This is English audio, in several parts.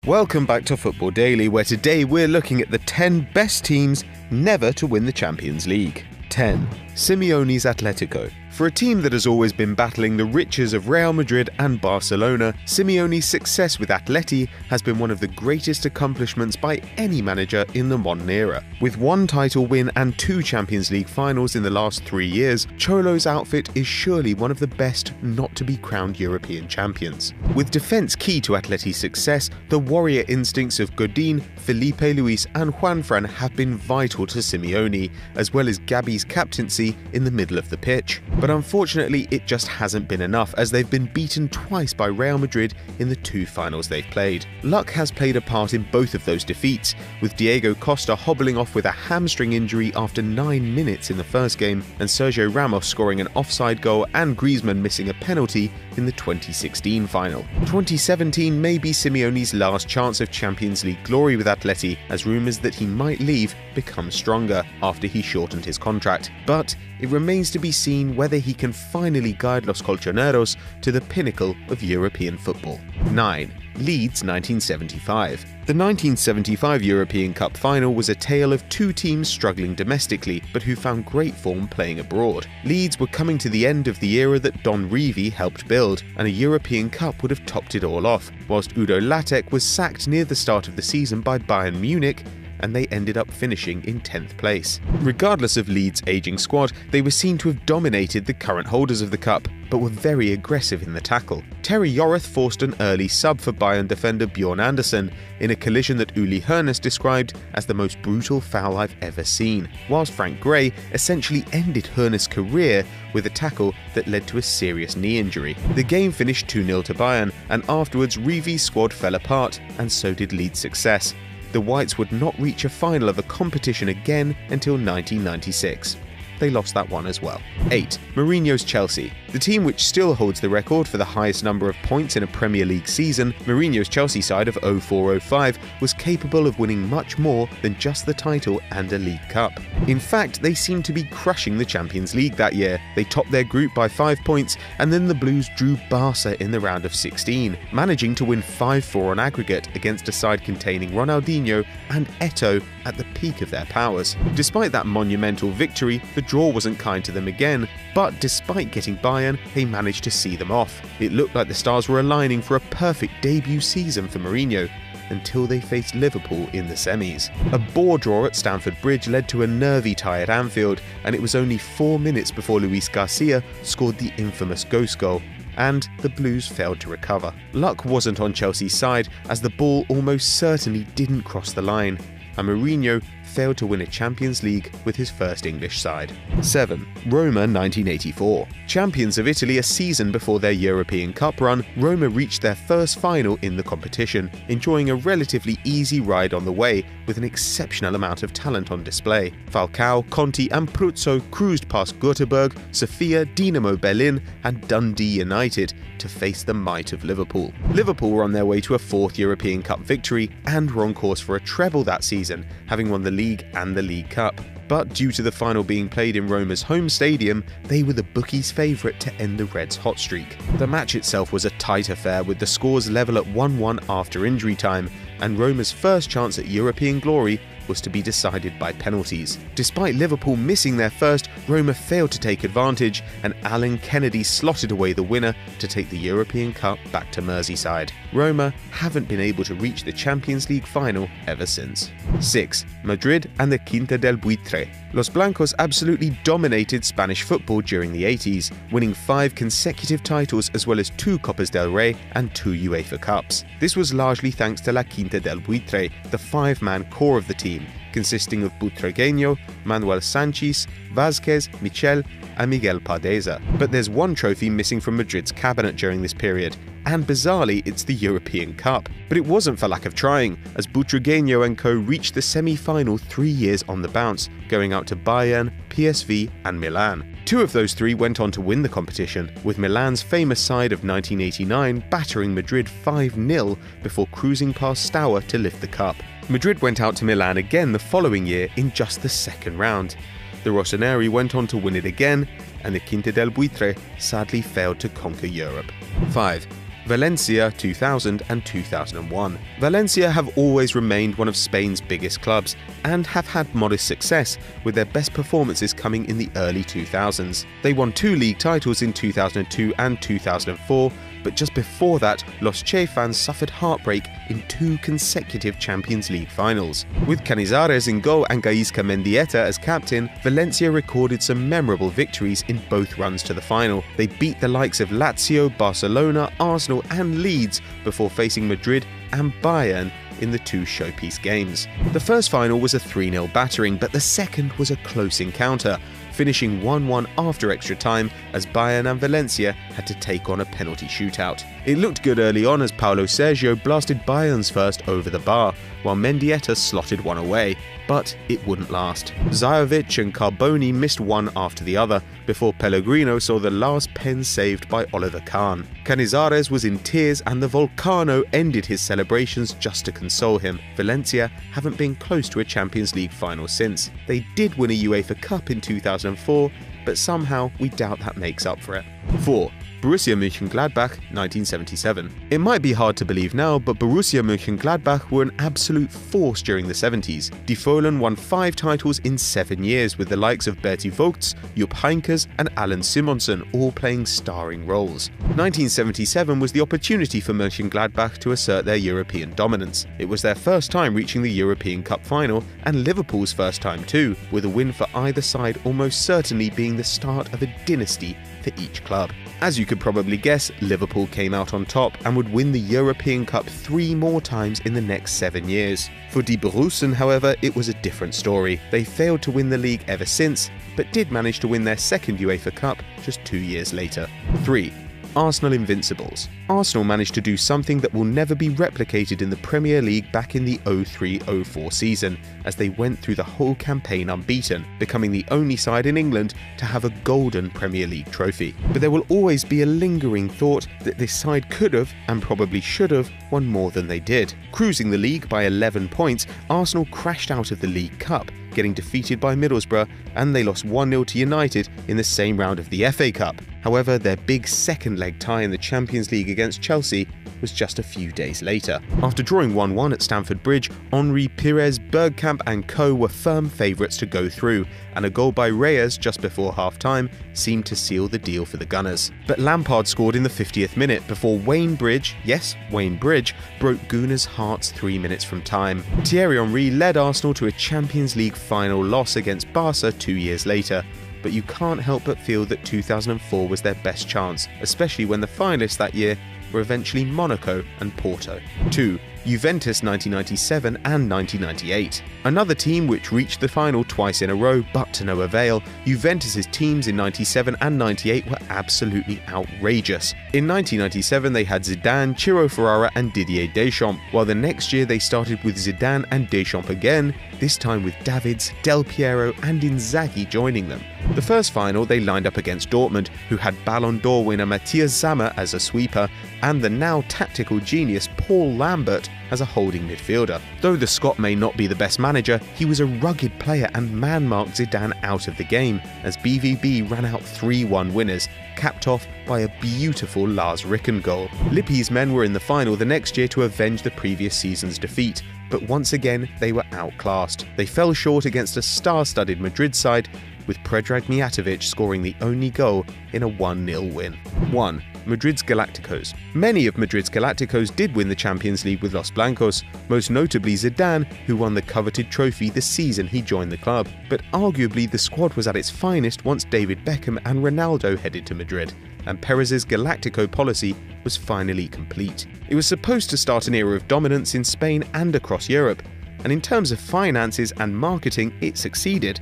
Welcome back to Football Daily, where today we're looking at the 10 best teams never to win the Champions League. 10. Simeone's Atletico. For a team that has always been battling the riches of Real Madrid and Barcelona, Simeone's success with Atleti has been one of the greatest accomplishments by any manager in the modern era. With one title win and 2 Champions League finals in the last 3 years, Cholo's outfit is surely one of the best not to be crowned European champions. With defence key to Atleti's success, the warrior instincts of Godin, Felipe Luis and Juanfran have been vital to Simeone, as well as Gabi's captaincy in the middle of the pitch. But unfortunately, it just hasn't been enough, as they've been beaten twice by Real Madrid in the 2 finals they've played. Luck has played a part in both of those defeats, with Diego Costa hobbling off with a hamstring injury after 9 minutes in the first game, and Sergio Ramos scoring an offside goal and Griezmann missing a penalty in the 2016 final. 2017 may be Simeone's last chance of Champions League glory with Atleti, as rumours that he might leave become stronger after he shortened his contract. But it remains to be seen whether he can finally guide Los Colchoneros to the pinnacle of European football. 9. Leeds 1975. The 1975 European Cup final was a tale of 2 teams struggling domestically, but who found great form playing abroad. Leeds were coming to the end of the era that Don Revie helped build, and a European Cup would have topped it all off, whilst Udo Lattek was sacked near the start of the season by Bayern Munich, and they ended up finishing in 10th place. Regardless of Leeds' ageing squad, they were seen to have dominated the current holders of the cup, but were very aggressive in the tackle. Terry Yorath forced an early sub for Bayern defender Bjorn Andersen in a collision that Uli Hoeneß described as the most brutal foul I've ever seen, whilst Frank Gray essentially ended Hoeneß' career with a tackle that led to a serious knee injury. The game finished 2-0 to Bayern, and afterwards Revie's squad fell apart, and so did Leeds' success. The Whites would not reach a final of a competition again until 1996. They lost that one as well. 8. Mourinho's Chelsea. The team which still holds the record for the highest number of points in a Premier League season, Mourinho's Chelsea side of 04-05 was capable of winning much more than just the title and a League Cup. In fact, they seemed to be crushing the Champions League that year. They topped their group by 5 points, and then the Blues drew Barca in the round of 16, managing to win 5-4 on aggregate against a side containing Ronaldinho and Eto'o at the peak of their powers. Despite that monumental victory, the draw wasn't kind to them again, but despite getting Bayern, they managed to see them off. It looked like the stars were aligning for a perfect debut season for Mourinho, until they faced Liverpool in the semis. A bore draw at Stamford Bridge led to a nervy tie at Anfield, and it was only 4 minutes before Luis Garcia scored the infamous ghost goal, and the Blues failed to recover. Luck wasn't on Chelsea's side, as the ball almost certainly didn't cross the line, and Mourinho failed to win a Champions League with his first English side. 7. Roma 1984. Champions of Italy a season before their European Cup run, Roma reached their first final in the competition, enjoying a relatively easy ride on the way with an exceptional amount of talent on display. Falcao, Conti and Pruzzo cruised past Göteborg, Sofia, Dinamo Berlin and Dundee United to face the might of Liverpool. Liverpool were on their way to a 4th European Cup victory and were on course for a treble that season, having won the League and the League Cup. But due to the final being played in Roma's home stadium, they were the bookies' favourite to end the Reds' hot streak. The match itself was a tight affair, with the scores level at 1-1 after injury time, and Roma's first chance at European glory was to be decided by penalties. Despite Liverpool missing their first, Roma failed to take advantage, and Alan Kennedy slotted away the winner to take the European Cup back to Merseyside. Roma haven't been able to reach the Champions League final ever since. 6. Madrid and the Quinta del Buitre. Los Blancos absolutely dominated Spanish football during the 80s, winning 5 consecutive titles as well as 2 Copas del Rey and 2 UEFA Cups. This was largely thanks to La Quinta del Buitre, the 5-man core of the team, consisting of Butragueño, Manuel Sanchis, Vázquez, Michel and Miguel Pardeza. But there's one trophy missing from Madrid's cabinet during this period, and bizarrely it's the European Cup. But it wasn't for lack of trying, as Butragueño and co reached the semi-final 3 years on the bounce, going out to Bayern, PSV and Milan. 2 of those 3 went on to win the competition, with Milan's famous side of 1989 battering Madrid 5-0 before cruising past Stour to lift the cup. Madrid went out to Milan again the following year in just the second round. The Rossoneri went on to win it again, and the Quinta del Buitre sadly failed to conquer Europe. 5. Valencia 2000 and 2001. Valencia have always remained one of Spain's biggest clubs and have had modest success, with their best performances coming in the early 2000s. They won 2 league titles in 2002 and 2004, but just before that, Los Che fans suffered heartbreak in 2 consecutive Champions League finals. With Canizares in goal and Gaizka Mendieta as captain, Valencia recorded some memorable victories in both runs to the final. They beat the likes of Lazio, Barcelona, Arsenal and Leeds before facing Madrid and Bayern in the 2 showpiece games. The first final was a 3-0 battering, but the second was a close encounter, finishing 1-1 after extra time as Bayern and Valencia had to take on a penalty shootout. It looked good early on as Paulo Sergio blasted Bayern's first over the bar, while Mendieta slotted one away, but it wouldn't last. Zajovic and Carboni missed one after the other, before Pellegrino saw the last pen saved by Oliver Kahn. Canizares was in tears and the Volcano ended his celebrations just to console him. Valencia haven't been close to a Champions League final since. They did win a UEFA Cup in 2004, but somehow we doubt that makes up for it. 4. Borussia Mönchengladbach 1977. It might be hard to believe now, but Borussia Mönchengladbach were an absolute force during the 70s. Die Fohlen won 5 titles in 7 years, with the likes of Bertie Vogts, Jupp Heynckes and Alan Simonsen all playing starring roles. 1977 was the opportunity for Mönchengladbach to assert their European dominance. It was their first time reaching the European Cup final, and Liverpool's first time too, with a win for either side almost certainly being the start of a dynasty for each club. As you could probably guess, Liverpool came out on top and would win the European Cup 3 more times in the next 7 years. For Die Borussen, however, it was a different story. They failed to win the league ever since, but did manage to win their second UEFA Cup just 2 years later. 3. Arsenal Invincibles. Arsenal managed to do something that will never be replicated in the Premier League back in the 03-04 season, as they went through the whole campaign unbeaten, becoming the only side in England to have a golden Premier League trophy. But there will always be a lingering thought that this side could have, and probably should have, won more than they did. Cruising the league by 11 points, Arsenal crashed out of the League Cup, getting defeated by Middlesbrough, and they lost 1-0 to United in the same round of the FA Cup. However, their big second-leg tie in the Champions League against Chelsea was just a few days later. After drawing 1-1 at Stamford Bridge, Henri, Pires, Bergkamp and co were firm favourites to go through, and a goal by Reyes just before half-time seemed to seal the deal for the Gunners. But Lampard scored in the 50th minute before Wayne Bridge, yes, Wayne Bridge, broke Gunners' hearts 3 minutes from time. Thierry Henry led Arsenal to a Champions League final loss against Barca 2 years later, but you can't help but feel that 2004 was their best chance, especially when the finalists that year were eventually Monaco and Porto. 2. Juventus 1997 and 1998. Another team which reached the final twice in a row, but to no avail. Juventus' teams in 97 and 98 were absolutely outrageous. In 1997 they had Zidane, Ciro Ferrara and Didier Deschamps, while the next year they started with Zidane and Deschamps again, this time with Davids, Del Piero and Inzaghi joining them. The first final they lined up against Dortmund, who had Ballon d'Or winner Matthias Sammer as a sweeper, and the now tactical genius Paul Lambert as a holding midfielder. Though the Scot may not be the best manager, he was a rugged player and man-marked Zidane out of the game, as BVB ran out 3-1 winners, capped off by a beautiful Lars Ricken goal. Lippi's men were in the final the next year to avenge the previous season's defeat, but once again they were outclassed. They fell short against a star-studded Madrid side, with Predrag Mijatovic scoring the only goal in a 1-0 win. 1. Madrid's Galacticos. Many of Madrid's Galacticos did win the Champions League with Los Blancos, most notably Zidane, who won the coveted trophy the season he joined the club. But arguably the squad was at its finest once David Beckham and Ronaldo headed to Madrid, and Perez's Galactico policy was finally complete. It was supposed to start an era of dominance in Spain and across Europe, and in terms of finances and marketing it succeeded.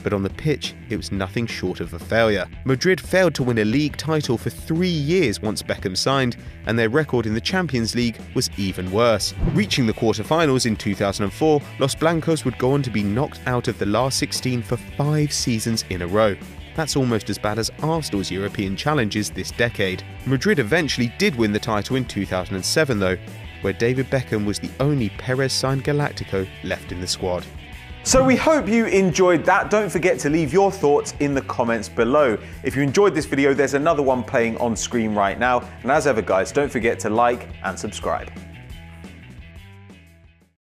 But on the pitch, it was nothing short of a failure. Madrid failed to win a league title for 3 years once Beckham signed, and their record in the Champions League was even worse. Reaching the quarter-finals in 2004, Los Blancos would go on to be knocked out of the last 16 for 5 seasons in a row. That's almost as bad as Arsenal's European challenges this decade. Madrid eventually did win the title in 2007 though, where David Beckham was the only Perez-signed Galactico left in the squad. So we hope you enjoyed that. Don't forget to leave your thoughts in the comments below. If you enjoyed this video, there's another one playing on screen right now. And as ever guys, don't forget to like and subscribe.